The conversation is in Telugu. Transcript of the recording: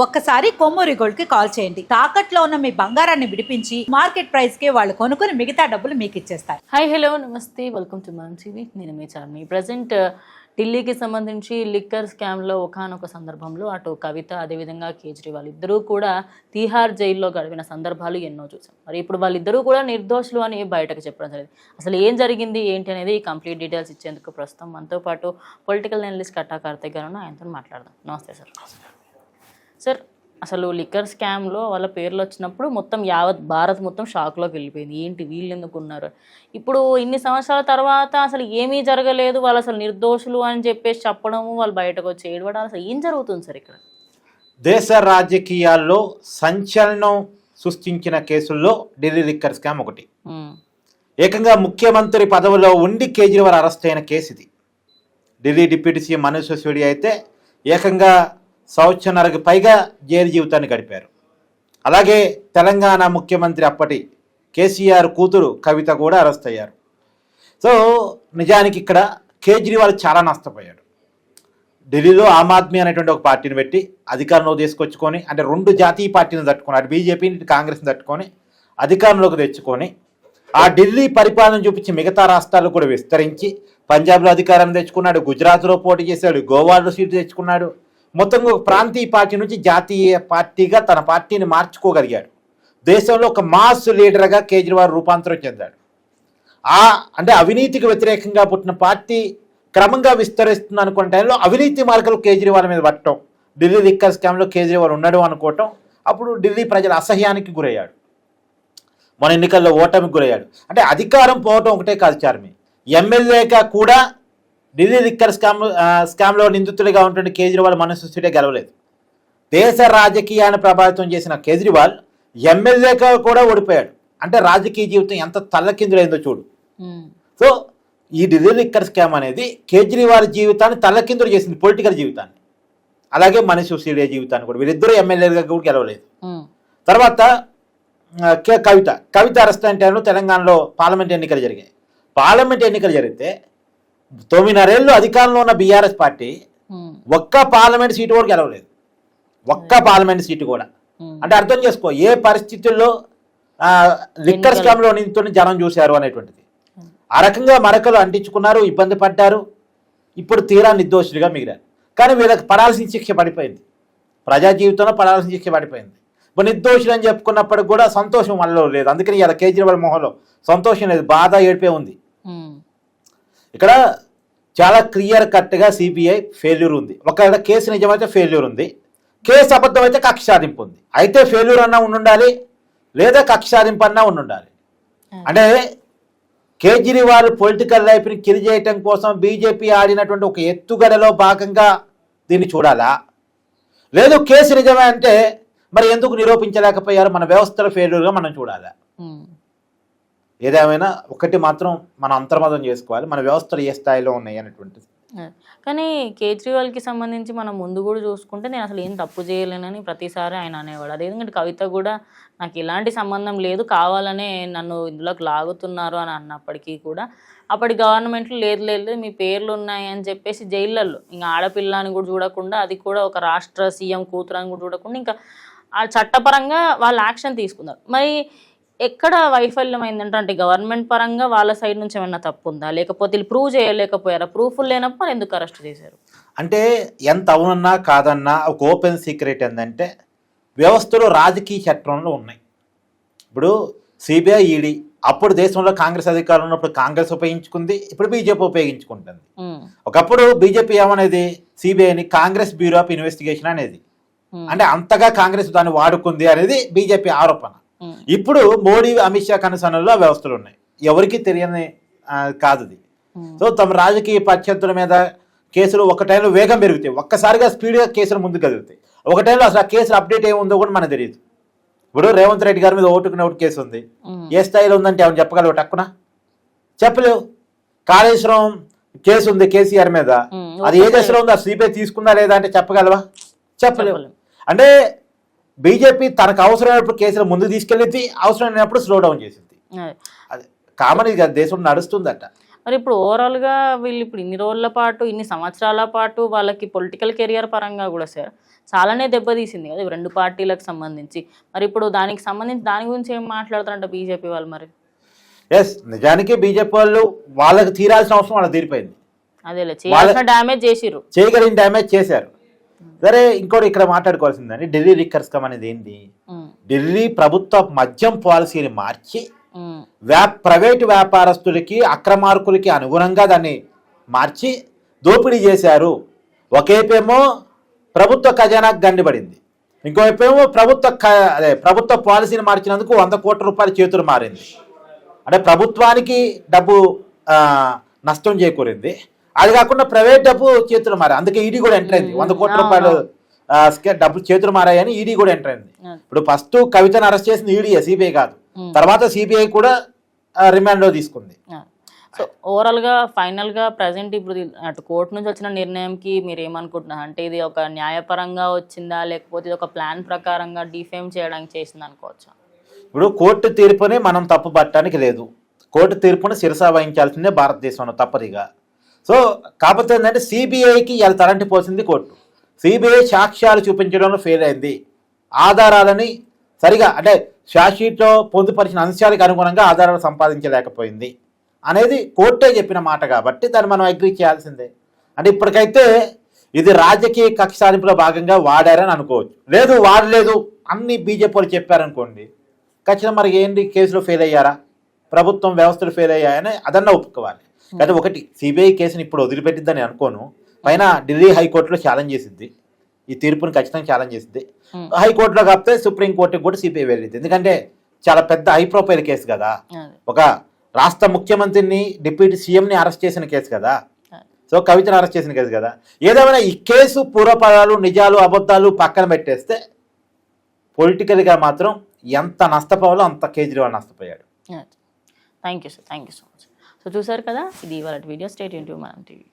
ఒక్కసారి కొమ్మూరి గోల్డ్ కి కాల్ చేయండి. తాకట్లో ఉన్న మీ బంగారాన్ని విడిపించి మార్కెట్ ప్రైస్ కి వాళ్ళు కొనుక్కుని మిగతా డబ్బులు మీకు ఇచ్చేస్తారు. హాయ్ హలో నమస్తే, వెల్కమ్ టు మనం టీవీ. నేను మీ చార్మి. ప్రజెంట్ ఢిల్లీకి సంబంధించి లిక్కర్ స్కామ్లో ఒకానొక సందర్భంలో అటు కవిత అదేవిధంగా కేజ్రీవాల్ ఇద్దరూ కూడా తీహార్ జైల్లో గడిపిన సందర్భాలు ఎన్నో చూసాం. మరి ఇప్పుడు వాళ్ళిద్దరూ కూడా నిర్దోషులు అని బయటకు చెప్పడం జరిగింది. అసలు ఏం జరిగింది ఏంటి అనేది కంప్లీట్ డీటెయిల్స్ ఇచ్చేందుకు ప్రస్తుతం మనతో పాటు పొలిటికల్ అనలిస్ట్ కట్టా కార్తిక్ గారు ఆయనతో మాట్లాడదాం. నమస్తే సార్. సార్, అసలు లిక్కర్ స్కామ్లో వాళ్ళ పేర్లు వచ్చినప్పుడు మొత్తం యావత్ భారత్ మొత్తం షాక్లోకి వెళ్ళిపోయింది. ఏంటి వీళ్ళు ఎందుకు ఉన్నారు, ఇప్పుడు ఇన్ని సంవత్సరాల తర్వాత అసలు ఏమీ జరగలేదు, వాళ్ళు అసలు నిర్దోషులు అని చెప్పేసి చెప్పడము, వాళ్ళు బయటకు వచ్చి ఏడవడం, అసలు ఏం జరుగుతుంది సార్ ఇక్కడ? దేశ రాజకీయాల్లో సంచలనం సృష్టించిన కేసుల్లో ఢిల్లీ లిక్కర్ స్కామ్ ఒకటి. ఏకంగా ముఖ్యమంత్రి పదవిలో ఉండి కేజ్రీవాల్ అరెస్ట్ అయిన కేసు ఇది. ఢిల్లీ డిప్యూటీ సీఎం మనీష్ సిసోడియా అయితే ఏకంగా సంవత్సరానికి పైగా జైలు జీవితాన్ని గడిపారు. అలాగే తెలంగాణ ముఖ్యమంత్రి అప్పటి కేసీఆర్ కూతురు కవిత కూడా అరెస్ట్ అయ్యారు. సో నిజానికి ఇక్కడ కేజ్రీవాల్ చాలా నష్టపోయాడు. ఢిల్లీలో ఆమ్ ఆద్మీ అనేటువంటి ఒక పార్టీని పెట్టి అధికారంలోకి తీసుకొచ్చుకొని, అంటే రెండు జాతీయ పార్టీని తట్టుకొని, అటు బీజేపీని ఇటు కాంగ్రెస్ని తట్టుకొని అధికారంలోకి తెచ్చుకొని ఆ ఢిల్లీ పరిపాలన చూపించి మిగతా రాష్ట్రాలు కూడా విస్తరించి పంజాబ్లో అధికారం తెచ్చుకున్నాడు, గుజరాత్లో పోటీ చేశాడు, గోవాలో సీటు తెచ్చుకున్నాడు. మొత్తంగా ఒక ప్రాంతీయ పార్టీ నుంచి జాతీయ పార్టీగా తన పార్టీని మార్చుకోగలిగాడు. దేశంలో ఒక మాస్ లీడర్గా కేజ్రీవాల్ రూపాంతరం చెందాడు. అంటే అవినీతికి వ్యతిరేకంగా పుట్టిన పార్టీ క్రమంగా విస్తరిస్తుంది అనుకున్న టైంలో అవినీతి మార్గాలు కేజ్రీవాల్ మీద పట్టడం, ఢిల్లీ లిక్కర్ స్కామ్లో కేజ్రీవాల్ ఉన్నాడు అనుకోవటం, అప్పుడు ఢిల్లీ ప్రజల అసహ్యానికి గురయ్యాడు. మన ఎన్నికల్లో ఓటమికి గురయ్యాడు. అంటే అధికారం పోవటం ఒకటే కాదు చార్మి, ఎమ్మెల్యేగా కూడా ఢిల్లీ లిక్కర్ స్కామ్లో నిందితుడిగా ఉంటున్న కేజ్రీవాల్ మనీష్ సిసోడియా గెలవలేదు. దేశ రాజకీయాన్ని ప్రభావితం చేసిన కేజ్రీవాల్ ఎమ్మెల్యేగా కూడా ఓడిపోయాడు. అంటే రాజకీయ జీవితం ఎంత తల్లకిందులైందో చూడు. సో ఈ ఢిల్లీ లిక్కర్ స్కామ్ అనేది కేజ్రీవాల్ జీవితాన్ని తల్లకిందులు చేసింది, పొలిటికల్ జీవితాన్ని. అలాగే మనీష్ సిసోడియా జీవితాన్ని కూడా. వీరిద్దరూ ఎమ్మెల్యేగా కూడా గెలవలేదు. తర్వాత కవిత అరెస్ట్ అయిన టైంలో తెలంగాణలో పార్లమెంట్ ఎన్నికలు జరిగాయి. పార్లమెంట్ ఎన్నికలు జరిగితే 9.5 ఏళ్ళు అధికారంలో ఉన్న బీఆర్ఎస్ పార్టీ ఒక్క పార్లమెంట్ సీటు కూడా గెలవలేదు. ఒక్క పార్లమెంట్ సీటు కూడా. అంటే అర్థం చేసుకో ఏ పరిస్థితుల్లో లిక్కర్ స్కామ్లో నిందితుని జనం చూశారు అనేటువంటిది. ఆ రకంగా మరకలు అంటించుకున్నారు, ఇబ్బంది పడ్డారు. ఇప్పుడు తీరా నిర్దోషులుగా మిగిలారు. కానీ వీళ్ళకి పడాల్సిన శిక్ష పడిపోయింది, ప్రజా జీవితంలో పడాల్సిన శిక్ష పడిపోయింది. ఇప్పుడు నిర్దోషులు అని చెప్పుకున్నప్పటికి కూడా సంతోషం మనలో లేదు. అందుకని ఇలా కేజ్రీవాల్ మొహంలో సంతోషం లేదు, బాధ ఏడిపే ఉంది. ఇక్కడ చాలా క్లియర్ కట్గా సిబిఐ ఫెయిల్యూర్ ఉంది. ఒకవేళ కేసు నిజమైతే ఫెయిల్యూర్ ఉంది, కేసు అబద్ధం అయితే కక్ష సాధింపు ఉంది. అయితే ఫెయిల్యూర్ అన్నా ఉండాలి, లేదా కక్ష సాధింపు అన్నా ఉండాలి. అంటే కేజ్రీవాల్ పొలిటికల్ లైఫ్ని కిల్ చేయటం కోసం బీజేపీ ఆడినటువంటి ఒక ఎత్తుగడలో భాగంగా దీన్ని చూడాలా, లేదు కేసు నిజమే అంటే మరి ఎందుకు నిరూపించలేకపోయారు, మన వ్యవస్థల ఫెయిల్యూర్గా మనం చూడాలా. ఏదేమైనా ఒకటి మాత్రం మనం అంతర్మతం చేసుకోవాలి, మన వ్యవస్థలు ఏ స్థాయిలో ఉన్నాయి అనేటువంటిది. కానీ కేజ్రీవాల్కి సంబంధించి మనం ముందు కూడా చూసుకుంటే నేను అసలు ఏం తప్పు చేయలేనని ప్రతిసారి ఆయన అనేవాడు. అదేవిధంగా కవిత కూడా నాకు ఎలాంటి సంబంధం లేదు, కావాలనే నన్ను ఇందులోకి లాగుతున్నారు అని అన్నప్పటికీ కూడా అప్పటి గవర్నమెంట్లు లేదు మీ పేర్లు ఉన్నాయి అని చెప్పేసి జైళ్ళల్లో ఇంకా ఆడపిల్ల అని కూడా చూడకుండా, అది కూడా ఒక రాష్ట్ర సీఎం కూతురు అని కూడా చూడకుండా ఇంకా ఆ చట్టపరంగా వాళ్ళు యాక్షన్ తీసుకున్నారు. మరి ఎక్కడ వైఫల్యం అయిందంటే, అంటే గవర్నమెంట్ పరంగా వాళ్ళ సైడ్ నుంచి ఏమైనా తప్పు ఉందా, లేకపోతే వీళ్ళు ప్రూవ్ చేయలేకపోయారా? ప్రూఫ్లు లేనప్పుడు ఎందుకు అరెస్ట్ చేశారు? అంటే ఎంత అవునన్నా కాదన్నా ఒక ఓపెన్ సీక్రెట్ ఏంటంటే వ్యవస్థలో రాజకీయ చట్రంలో ఉన్నాయి. ఇప్పుడు సిబిఐ, ఈడీ అప్పుడు దేశంలో కాంగ్రెస్ అధికారంలో ఉన్నప్పుడు కాంగ్రెస్ ఉపయోగించుకుంది, ఇప్పుడు బీజేపీ ఉపయోగించుకుంటుంది. ఒకప్పుడు బీజేపీ ఏమనేది సిబిఐని కాంగ్రెస్ బ్యూరో ఆఫ్ ఇన్వెస్టిగేషన్ అనేది, అంటే అంతగా కాంగ్రెస్ దాన్ని వాడుకుంది అనేది బీజేపీ ఆరోపణ. ఇప్పుడు మోడీ, అమిత్ షా కనుసనల్లో వ్యవస్థలు ఉన్నాయి, ఎవరికి తెలియని కాదు ఇది. సో తమ రాజకీయ ప్రత్యర్థుల మీద కేసులు ఒక టైంలో వేగం పెరుగుతాయి, ఒక్కసారిగా స్పీడ్గా కేసులు ముందుకు కదుగుతాయి. ఒక టైంలో అసలు ఆ కేసులు అప్డేట్ ఏముందో కూడా మనకు తెలియదు. ఇప్పుడు రేవంత్ రెడ్డి గారి మీద ఓటుకునే కేసు ఉంది, ఏ స్థాయిలో ఉందంటే ఏమైనా చెప్పగలవు? టక్కున చెప్పలేవు. కాళేశ్వరం కేసు ఉంది కేసీఆర్ మీద, అది ఏ దశలో ఉందో, సిబిఐ తీసుకుందా లేదా అంటే చెప్పగలవా? చెప్పలేవు. అంటే బీజేపీ తనకు అవసరమైనప్పుడు కేసులు ముందు తీసుకెళ్ళింది, అవసరమైనప్పుడు స్లో డౌన్ చేసింది. అది కామన్, ఇది దేశం నడుస్తుందట. మరి ఇప్పుడు ఓవరాల్గా వీళ్ళు ఇప్పుడు ఇన్ని రోజుల పాటు ఇన్ని సంవత్సరాల పాటు వాళ్ళకి పొలిటికల్ కెరియర్ పరంగా కూడా సార్ చాలానే దెబ్బతీసింది కదా రెండు పార్టీలకు సంబంధించి. మరి ఇప్పుడు దానికి సంబంధించి దాని గురించి ఏం మాట్లాడుతారంట బీజేపీ వాళ్ళు? మరి ఎస్, నిజానికి బీజేపీ వాళ్ళు వాళ్ళకి తీరాల్సిన అవసరం వాళ్ళకి తీరిపోయింది. అదేలే, చేయాల్సిన డ్యామేజ్ చేసిర్రు, చేయగలిగిన డ్యామేజ్ చేశారు. సరే, ఇంకోటి ఇక్కడ మాట్లాడుకోవాల్సిందండి, ఢిల్లీ లిక్కర్ స్కామ్ అనేది ఏంటి? ఢిల్లీ ప్రభుత్వ మద్యం పాలసీని మార్చి ప్రైవేటు వ్యాపారస్తులకి అక్రమార్కులకి అనుగుణంగా దాన్ని మార్చి దోపిడీ చేశారు. ఒకవైపేమో ప్రభుత్వ ఖజానాకు గండిపడింది, ఇంకోవైపేమో ప్రభుత్వ పాలసీని మార్చినందుకు 100 కోట్ల రూపాయల చేతులు మారింది. అంటే ప్రభుత్వానికి డబ్బు నష్టం చేకూరింది, అది కాకుండా ప్రైవేట్ డబ్బు చేతులు మారాయి. అందుకే ఈడీ కూడా ఎంటర్ అయింది. 100 కోట్ల రూపాయలు డబ్బులు చేతులు మారాయని ఈడీ కూడా ఎంటర్ అయింది. ఇప్పుడు ఫస్ట్ కవితను అరెస్ట్ చేసింది ఈడీఏ, సిబిఐ కాదు. తర్వాత సిబిఐ కూడా రిమాండ్లో తీసుకుంది. సో ఓవరాల్గా ఫైనల్గా ప్రజెంట్ ఇప్పుడు అటు కోర్టు నుంచి వచ్చిన నిర్ణయంకి మీరు ఏమనుకుంటున్నారు? అంటే ఇది ఒక న్యాయపరంగా వచ్చిందా, లేకపోతే ఇది ఒక ప్లాన్ ప్రకారంగా డిఫేమ్ చేయడానికి చేసింది అనుకోవచ్చా? ఇప్పుడు కోర్టు తీర్పుని మనం తప్పు పట్టడానికి లేదు. కోర్టు తీర్పుని శిరసా వహించాల్సిందే భారతదేశంలో తప్పదిగా. సో కాకపోతే ఏంటంటే సిబిఐకి ఇలా తలంటి పోసింది కోర్టు. సిబిఐ సాక్ష్యాలు చూపించడంలో ఫెయిల్ అయింది. ఆధారాలని సరిగా అంటే ఛార్జ్షీట్లో పొందుపరిచిన అంశాలకు అనుగుణంగా ఆధారాలు సంపాదించలేకపోయింది అనేది కోర్టే చెప్పిన మాట కాబట్టి దాన్ని మనం అగ్రీ చేయాల్సిందే. అంటే ఇప్పటికైతే ఇది రాజకీయ కక్ష సాధింపులో భాగంగా వాడారని అనుకోవచ్చు. లేదు వాడలేదు అన్ని బీజేపీ వాళ్ళు చెప్పారనుకోండి, ఖచ్చితంగా మరి ఏంటి కేసులో ఫెయిల్ అయ్యారా, ప్రభుత్వం వ్యవస్థలు ఫెయిల్ అయ్యాయని అదన్నా ఒప్పుకోవాలి. అయితే ఒకటి, సిబిఐ కేసుని ఇప్పుడు వదిలిపెట్టిద్దని అనుకోను. పైన ఢిల్లీ హైకోర్టులో ఛాలెంజ్ చేసిద్ది, ఈ తీర్పుని ఖచ్చితంగా ఛాలెంజ్ చేసిద్ది. హైకోర్టులో కాకపోతే సుప్రీంకోర్టుకి కూడా సిబిఐ వెళ్ళింది. ఎందుకంటే చాలా పెద్ద హై ప్రొఫైల్ కేసు కదా, ఒక రాష్ట్ర ముఖ్యమంత్రిని డిప్యూటీ సీఎంని అరెస్ట్ చేసిన కేసు కదా, సో కవితను అరెస్ట్ చేసిన కేసు కదా. ఏదేమైనా ఈ కేసు పూర్వపరాలు నిజాలు అబద్ధాలు పక్కన పెట్టేస్తే పొలిటికల్గా మాత్రం ఎంత నష్టపోవాలో అంత కేజ్రీవాల్ నష్టపోయాడు. Thank you sir, thank you so much. So చూసారు కదా, ఇది ఇవాళ వీడియో. Stay tuned to Manam TV.